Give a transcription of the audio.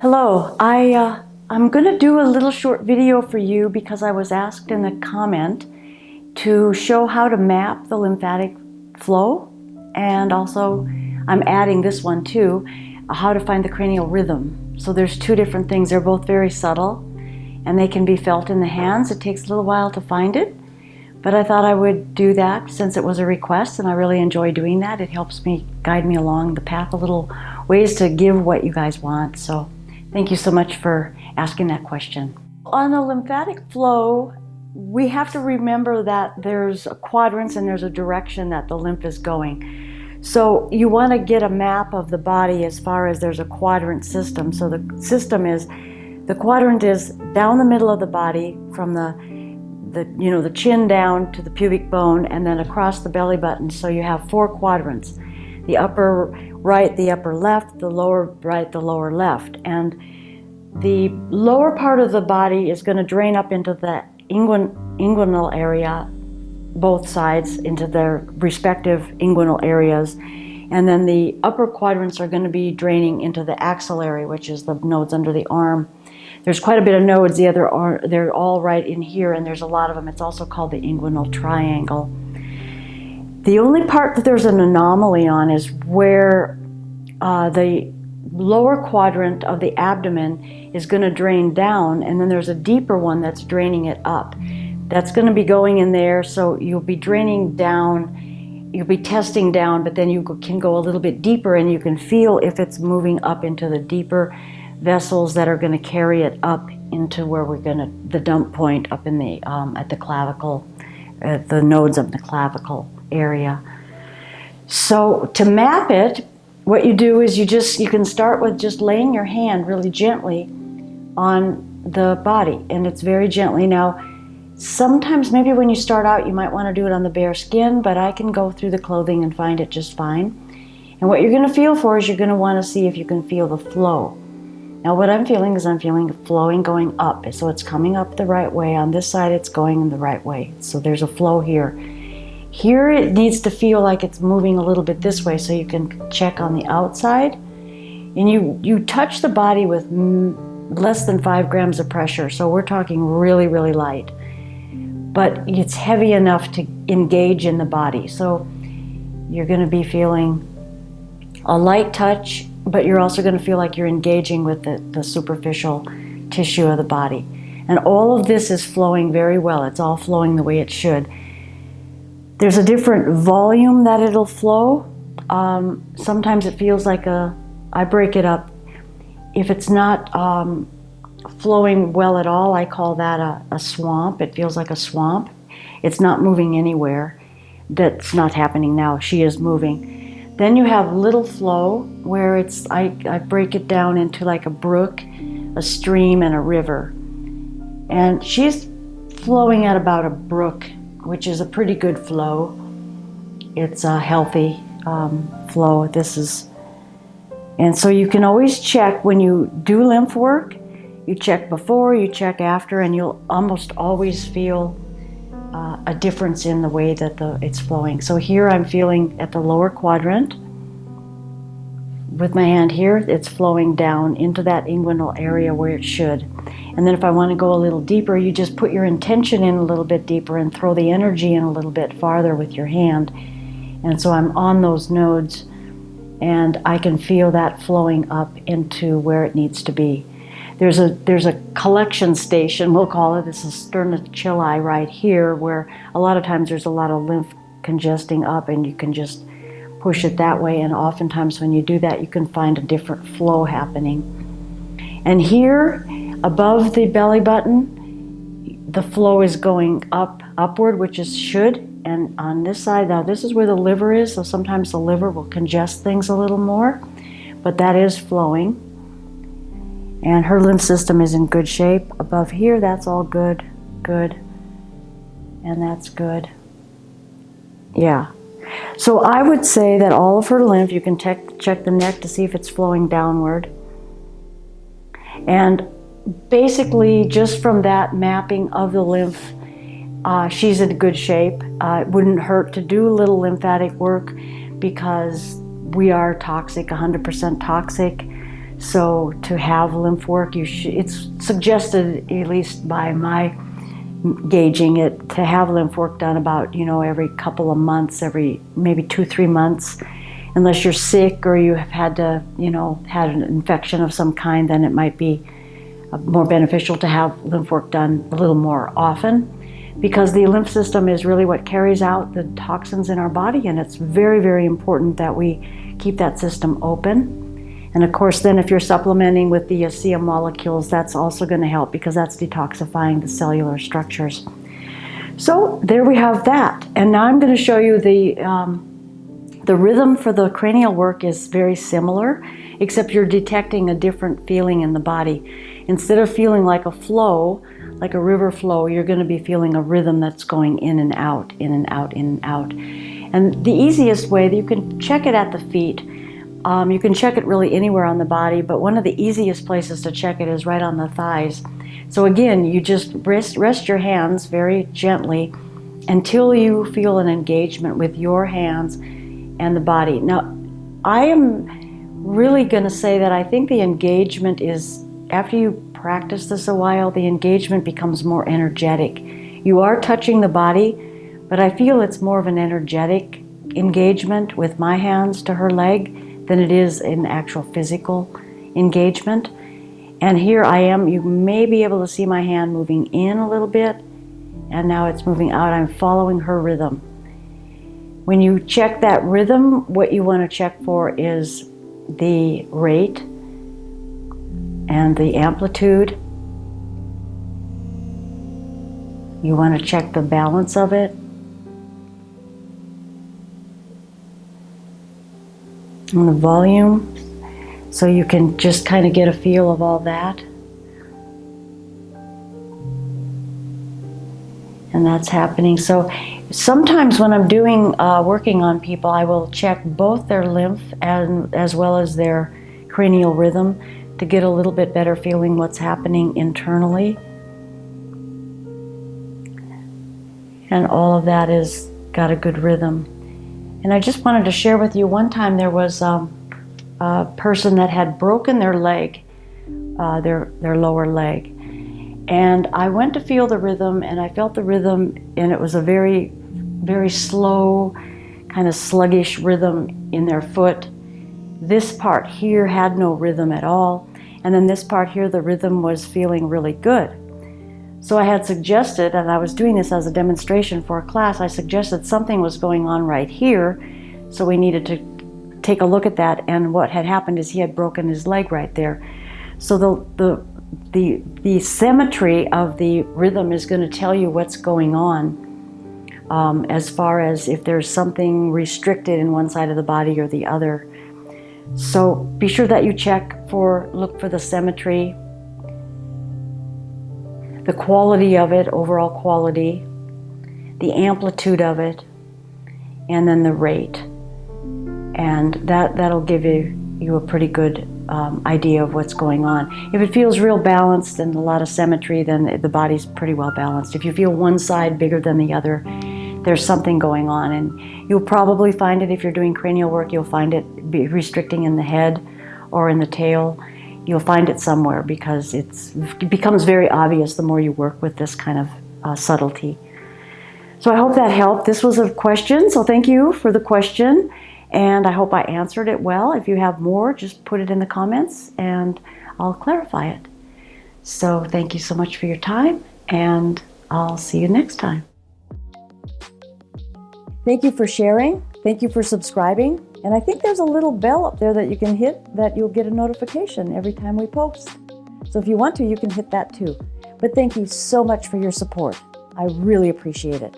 Hello, I'm going to do a little short video for you because I was asked in a comment to show how to map the lymphatic flow, and also I'm adding this one too, how to find the cranial rhythm. So there's two different things. They're both very subtle and they can be felt in the hands. It takes a little while to find it, but I thought I would do that since it was a request, and I really enjoy doing that. It helps me guide me along the path a little ways to give what you guys want. So thank you so much for asking that question. On the lymphatic flow, we have to remember that there's quadrants and there's a direction that the lymph is going. So you want to get a map of the body as far as there's a quadrant system. So the quadrant is down the middle of the body from the chin down to the pubic bone, and then across the belly button. So you have four quadrants: the upper right, the upper left, the lower right, the lower left. And the lower part of the body is going to drain up into the inguinal area, both sides into their respective inguinal areas. And then the upper quadrants are going to be draining into the axillary, which is the nodes under the arm. There's quite a bit of nodes. They're all right in here, and there's a lot of them. It's also called the inguinal triangle. The only part that there's an anomaly on is where the lower quadrant of the abdomen is going to drain down, and then there's a deeper one that's draining it up. That's going to be going in there, so you'll be draining down, you'll be testing down, but then you can go a little bit deeper and you can feel if it's moving up into the deeper vessels that are going to carry it up into where the dump point up in the at the clavicle, at the nodes of the clavicle area. So to map it, what you do is you can start with just laying your hand really gently on the body, and it's very gently. Now, sometimes maybe when you start out you might want to do it on the bare skin, but I can go through the clothing and find it just fine. And what you're going to feel for is you're going to want to see if you can feel the flow. Now what I'm feeling is I'm feeling flowing going up, so it's coming up the right way. On this side it's going in the right way, so there's a flow here. Here it needs to feel like it's moving a little bit this way, so you can check on the outside. And you touch the body with less than 5 grams of pressure, so we're talking really, really light. But it's heavy enough to engage in the body. So you're going to be feeling a light touch, but you're also going to feel like you're engaging with the superficial tissue of the body. And all of this is flowing very well. It's all flowing the way it should. There's a different volume that it'll flow. Sometimes it feels like I break it up. If it's not flowing well at all, I call that a swamp. It feels like a swamp. It's not moving anywhere. That's not happening now. She is moving. Then you have little flow, where I break it down into like a brook, a stream, and a river. And she's flowing at about a brook, which is a pretty good flow. It's a healthy flow. And so you can always check when you do lymph work. You check before, you check after, and you'll almost always feel a difference in the way that it's flowing. So here I'm feeling at the lower quadrant. With my hand here, it's flowing down into that inguinal area where it should. And then if I want to go a little deeper, you just put your intention in a little bit deeper and throw the energy in a little bit farther with your hand. And so I'm on those nodes, and I can feel that flowing up into where it needs to be. There's a collection station, we'll call it. This is sternochelli right here, where a lot of times there's a lot of lymph congesting up, and you can just push it that way. And oftentimes when you do that, you can find a different flow happening. And here, above the belly button, the flow is going upward, which is should. And on this side, now this is where the liver is, so sometimes the liver will congest things a little more, but that is flowing. And her lymph system is in good shape. Above here, that's all good, and that's good. Yeah. So I would say that all of her lymph, you can check the neck to see if it's flowing downward. And basically, just from that mapping of the lymph, she's in good shape. It wouldn't hurt to do a little lymphatic work because we are toxic, 100% toxic. So to have lymph work, it's suggested, at least by my gauging it, to have lymph work done about, every couple of months, every maybe 2-3 months. Unless you're sick or you have had to, had an infection of some kind, then it might be more beneficial to have lymph work done a little more often, because the lymph system is really what carries out the toxins in our body, and it's very, very important that we keep that system open. And of course, then if you're supplementing with the ASEA molecules, that's also going to help, because that's detoxifying the cellular structures. So there we have that. And now I'm going to show you the rhythm for the cranial work is very similar, except you're detecting a different feeling in the body. Instead of feeling like a flow, like a river flow, you're going to be feeling a rhythm that's going in and out, in and out, in and out. And the easiest way, that you can check it at the feet. You can check it really anywhere on the body, but one of the easiest places to check it is right on the thighs. So again, you just rest your hands very gently until you feel an engagement with your hands and the body. Now, I am really going to say that I think the engagement is, after you practice this a while, the engagement becomes more energetic. You are touching the body, but I feel it's more of an energetic engagement with my hands to her leg than it is in actual physical engagement. And here I am, you may be able to see my hand moving in a little bit, and now it's moving out. I'm following her rhythm. When you check that rhythm, what you want to check for is the rate and the amplitude. You want to check the balance of it. And the volume, so you can just kind of get a feel of all that. And that's happening. So sometimes when I'm doing working on people, I will check both their lymph and as well as their cranial rhythm to get a little bit better feeling what's happening internally. And all of that is got a good rhythm. And I just wanted to share with you, one time there was a person that had broken their leg, their lower leg. And I went to feel the rhythm, and I felt the rhythm, and it was a very, very slow, kind of sluggish rhythm in their foot. This part here had no rhythm at all. And then this part here, the rhythm was feeling really good. So I had suggested, and I was doing this as a demonstration for a class, I suggested something was going on right here, so we needed to take a look at that. And what had happened is he had broken his leg right there. So the symmetry of the rhythm is going to tell you what's going on, as far as if there's something restricted in one side of the body or the other. So be sure that you look for the symmetry, the quality of it, overall quality, the amplitude of it, and then the rate. And that'll give you a pretty good idea of what's going on. If it feels real balanced and a lot of symmetry, then the body's pretty well balanced. If you feel one side bigger than the other, there's something going on. And you'll probably find it, if you're doing cranial work, you'll find it be restricting in the head or in the tail. You'll find it somewhere, because it becomes very obvious the more you work with this kind of subtlety. So I hope that helped. This was a question, so thank you for the question, and I hope I answered it well. If you have more, just put it in the comments and I'll clarify it. So thank you so much for your time, and I'll see you next time. Thank you for sharing. Thank you for subscribing. And I think there's a little bell up there that you can hit, that you'll get a notification every time we post. So if you want to, you can hit that too. But thank you so much for your support. I really appreciate it.